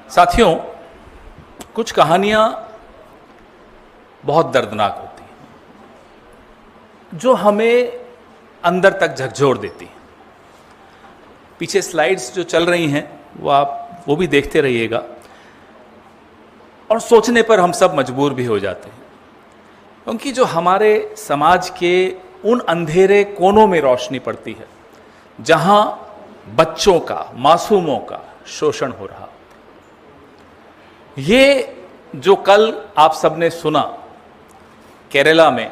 साथियों, कुछ कहानियां बहुत दर्दनाक होती हैं, जो हमें अंदर तक झकझोर देती हैं। पीछे स्लाइड्स जो चल रही हैं वो भी देखते रहिएगा, और सोचने पर हम सब मजबूर भी हो जाते हैं, क्योंकि जो हमारे समाज के उन अंधेरे कोनों में रोशनी पड़ती है जहां बच्चों का, मासूमों का शोषण हो रहा। ये जो कल आप सबने सुना, केरला में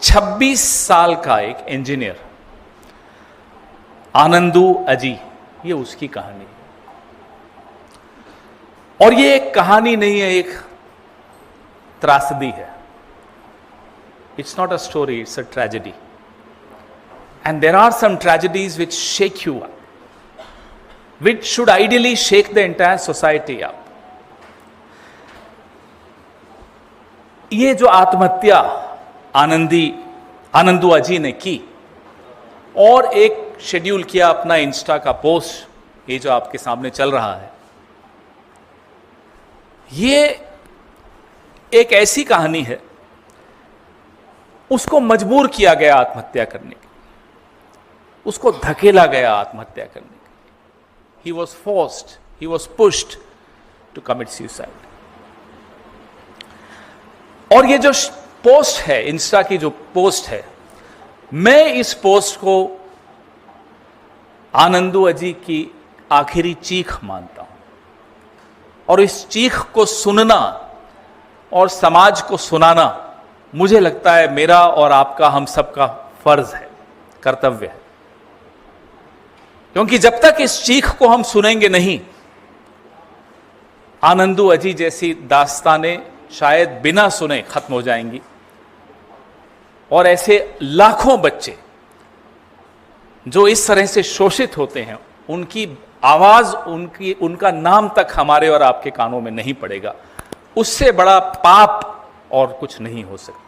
26 साल का एक इंजीनियर आनंदू अजी, ये उसकी कहानी है। और ये एक कहानी नहीं है, एक त्रासदी है। It's not a story, it's a tragedy. And there are some tragedies which shake you up, which should ideally shake the entire society up. ये जो आत्महत्या आनंदू अजी ने की और एक शेड्यूल किया अपना इंस्टा का पोस्ट, ये जो आपके सामने चल रहा है, ये एक ऐसी कहानी है, उसको मजबूर किया गया आत्महत्या करने के लिए, उसको धकेला गया आत्महत्या करने के लिए। He was forced, he was pushed to commit suicide. और ये जो पोस्ट है, इंस्टा की जो पोस्ट है, मैं इस पोस्ट को आनंदू अजी की आखिरी चीख मानता हूं, और इस चीख को सुनना और समाज को सुनाना, मुझे लगता है मेरा और आपका, हम सबका फर्ज है, कर्तव्य है। क्योंकि जब तक इस चीख को हम सुनेंगे नहीं, आनंदू अजी जैसी दास्तानें शायद बिना सुने खत्म हो जाएंगी, और ऐसे लाखों बच्चे जो इस तरह से शोषित होते हैं, उनकी आवाज, उनका नाम तक हमारे और आपके कानों में नहीं पड़ेगा। उससे बड़ा पाप और कुछ नहीं हो सकता।